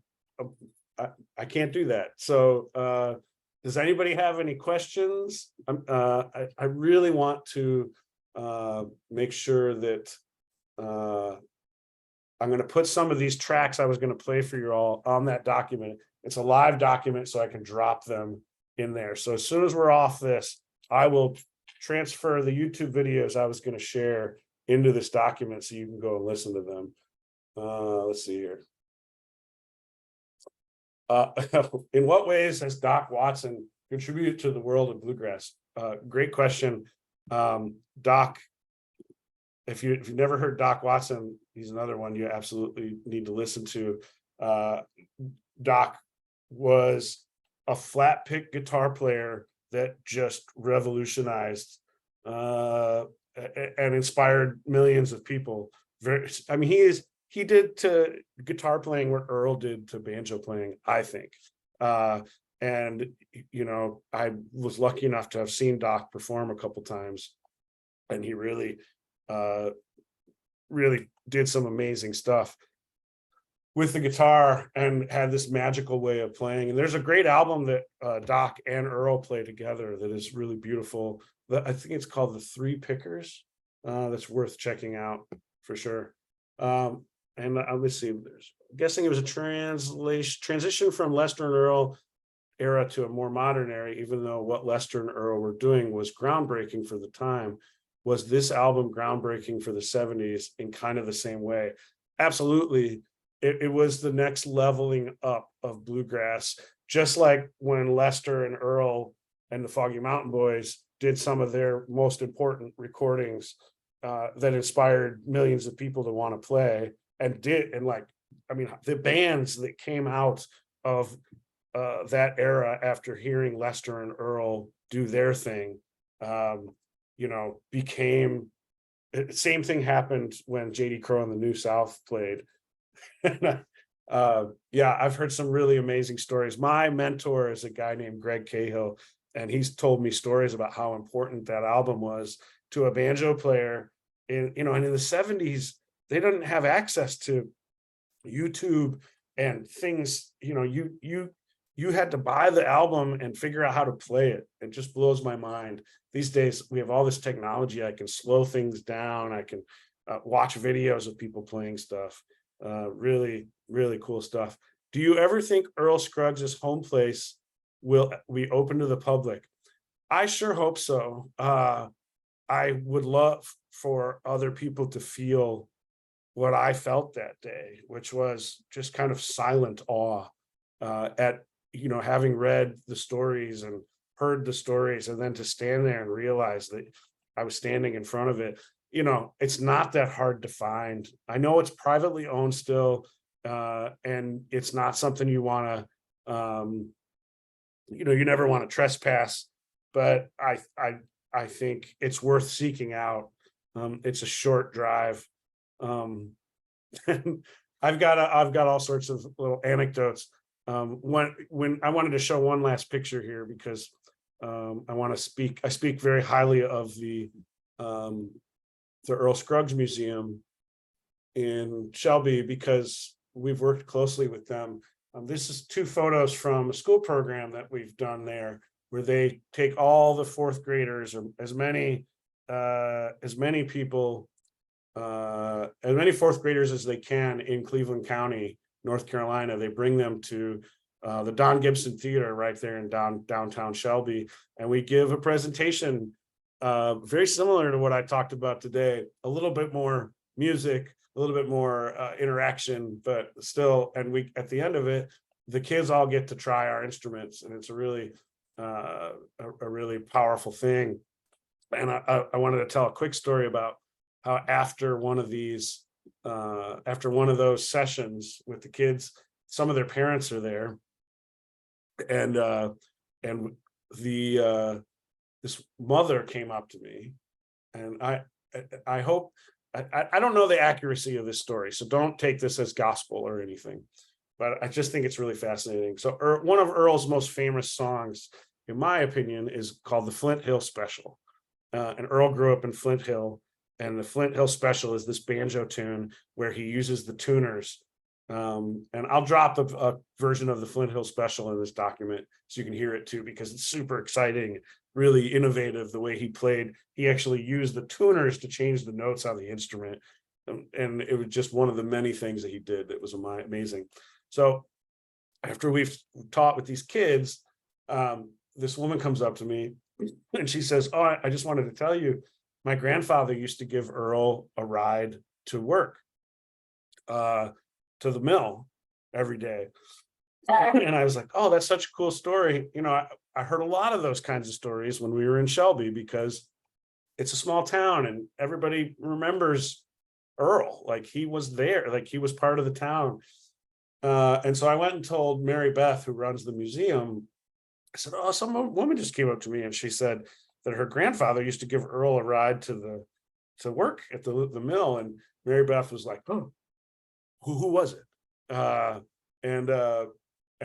I can't do that. So does anybody have any questions? I really want to make sure that I'm going to put some of these tracks I was going to play for you all on that document. It's a live document, so I can drop them in there. So as soon as we're off this, I will transfer the YouTube videos I was going to share into this document so you can go and listen to them. Let's see here. In what ways has Doc Watson contributed to the world of bluegrass? Great question. Doc, if you've never heard Doc Watson, he's another one you absolutely need to listen to. Doc was a flat pick guitar player that just revolutionized and inspired millions of people. He did to guitar playing what Earl did to banjo playing, I think. And I was lucky enough to have seen Doc perform a couple times, and he really did some amazing stuff with the guitar and had this magical way of playing. And there's a great album that Doc and Earl play together that is really beautiful. I think it's called The Three Pickers. That's worth checking out for sure. And let's see, I'm guessing it was a transition from Lester and Earl era to a more modern era, even though what Lester and Earl were doing was groundbreaking for the time. Was this album groundbreaking for the 70s in kind of the same way? Absolutely. It was the next leveling up of bluegrass, just like when Lester and Earl and the Foggy Mountain Boys did some of their most important recordings that inspired millions of people to want to play and like, I mean, the bands that came out of that era after hearing Lester and Earl do their thing, became, same thing happened when JD Crowe and the New South played. I've heard some really amazing stories. My mentor is a guy named Greg Cahill, and he's told me stories about how important that album was to a banjo player and in the 70s. They didn't have access to YouTube and things. You had to buy the album and figure out how to play it. It just blows my mind. These days we have all this technology. I can slow things down. I can watch videos of people playing stuff. Really, really cool stuff. Do you ever think Earl Scruggs' home place will be open to the public? I sure hope so. I would love for other people to feel what I felt that day, which was just kind of silent awe at having read the stories and heard the stories, and then to stand there and realize that I was standing in front of it. It's not that hard to find. I know it's privately owned still, and it's not something you want to, you never want to trespass, but I think it's worth seeking out. It's a short drive. I've got all sorts of little anecdotes. When I wanted to show one last picture here because I speak very highly of the Earl Scruggs Museum in Shelby because we've worked closely with them. This is two photos from a school program that we've done there, where they take all the fourth graders, or as many people, as many fourth graders as they can in Cleveland County, North Carolina. They bring them to the Don Gibson Theater right there in downtown Shelby, and we give a presentation very similar to what I talked about today. A little bit more music, a little bit more interaction, but still, and we at the end of it, the kids all get to try our instruments, and it's a really powerful thing. And I wanted to tell a quick story about how after one of those sessions with the kids, some of their parents are there, and this mother came up to me, and I hope I don't know the accuracy of this story, so don't take this as gospel or anything, but I just think it's really fascinating. So one of Earl's most famous songs, in my opinion, is called the Flint Hill Special. And Earl grew up in Flint Hill, and the Flint Hill Special is this banjo tune where he uses the tuners. And I'll drop a version of the Flint Hill Special in this document so you can hear it too, because it's super exciting, really innovative the way he played. He actually used the tuners to change the notes on the instrument. And it was just one of the many things that he did that was amazing. So after we've taught with these kids, this woman comes up to me and she says, "Oh, I just wanted to tell you, my grandfather used to give Earl a ride to work, to the mill every day." And I was like, "Oh, that's such a cool story." I heard a lot of those kinds of stories when we were in Shelby, because it's a small town and everybody remembers Earl. Like, he was there, like he was part of the town. And so I went and told Mary Beth, who runs the museum. I said, "Oh, some woman just came up to me and she said that her grandfather used to give Earl a ride to work at the mill." And Mary Beth was like, "Oh, who was it?" And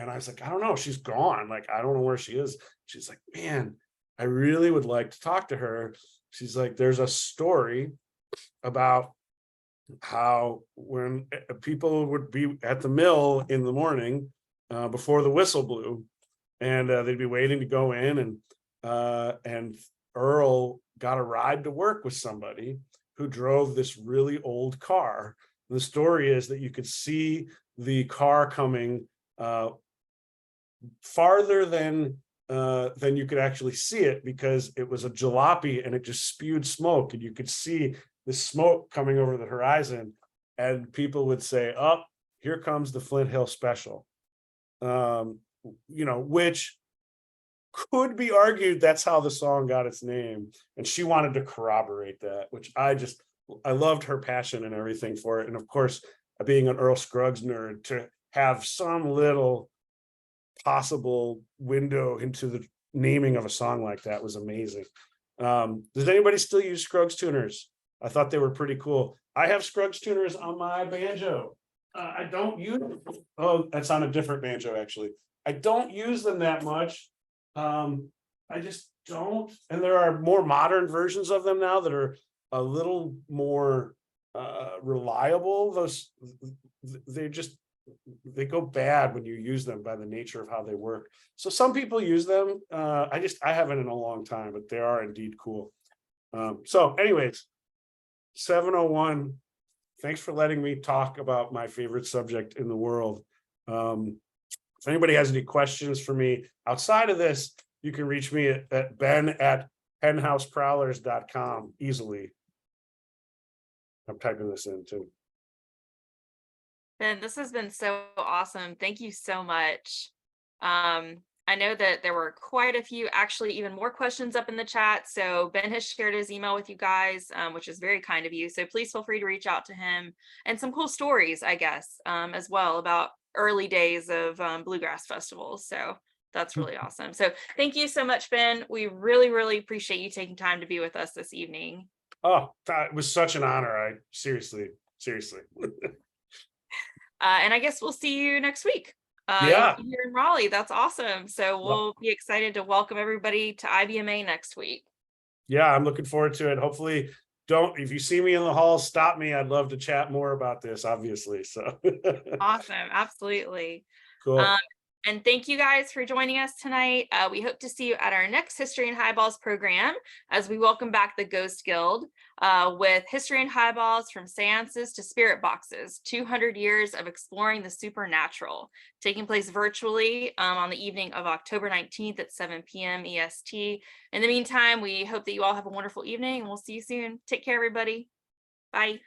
I was like, "I don't know. She's gone. Like, I don't know where she is." She's like, "Man, I really would like to talk to her." She's like, "There's a story about how when people would be at the mill in the morning before the whistle blew, and they'd be waiting to go in, and Earl got a ride to work with somebody who drove this really old car. And the story is that you could see the car coming farther than you could actually see it, because it was a jalopy and it just spewed smoke, and you could see the smoke coming over the horizon, and people would say, "Oh, here comes the Flint Hill Special," which could be argued that's how the song got its name. And she wanted to corroborate that, which I loved her passion and everything for it. And of course, being an Earl Scruggs nerd, to have some little possible window into the naming of a song like that was amazing. Does anybody still use Scruggs tuners? I thought they were pretty cool. I have Scruggs tuners on my banjo. I don't use that's on a different banjo, actually. I don't use them that much. I just don't. And there are more modern versions of them now that are a little more reliable. They go bad when you use them by the nature of how they work. So some people use them. I haven't in a long time, but they are indeed cool. So anyways, 7:01. Thanks for letting me talk about my favorite subject in the world. If anybody has any questions for me outside of this, you can reach me at ben@henhouseprowlers.com easily. I'm typing this in too. Ben, this has been so awesome. Thank you so much. I know that there were quite a few, actually even more questions up in the chat. So Ben has shared his email with you guys, which is very kind of you. So please feel free to reach out to him, and some cool stories, I guess, as well, about early days of Bluegrass festivals. So that's really awesome. So thank you so much, Ben. We really, really appreciate you taking time to be with us this evening. Oh, it was such an honor. Seriously. And I guess we'll see you next week. Yeah. You'll be here in Raleigh. That's awesome. So we'll be excited to welcome everybody to IBMA next week. Yeah, I'm looking forward to it. Hopefully, if you see me in the hall, stop me. I'd love to chat more about this, obviously. So Awesome. Absolutely. cool. And thank you guys for joining us tonight. We hope to see you at our next History and Highballs program, as we welcome back the Ghost Guild with History and Highballs from Seances to Spirit Boxes, 200 years of exploring the supernatural, taking place virtually on the evening of October 19th at 7 p.m. EST. In the meantime, we hope that you all have a wonderful evening, and we'll see you soon. Take care, everybody. Bye.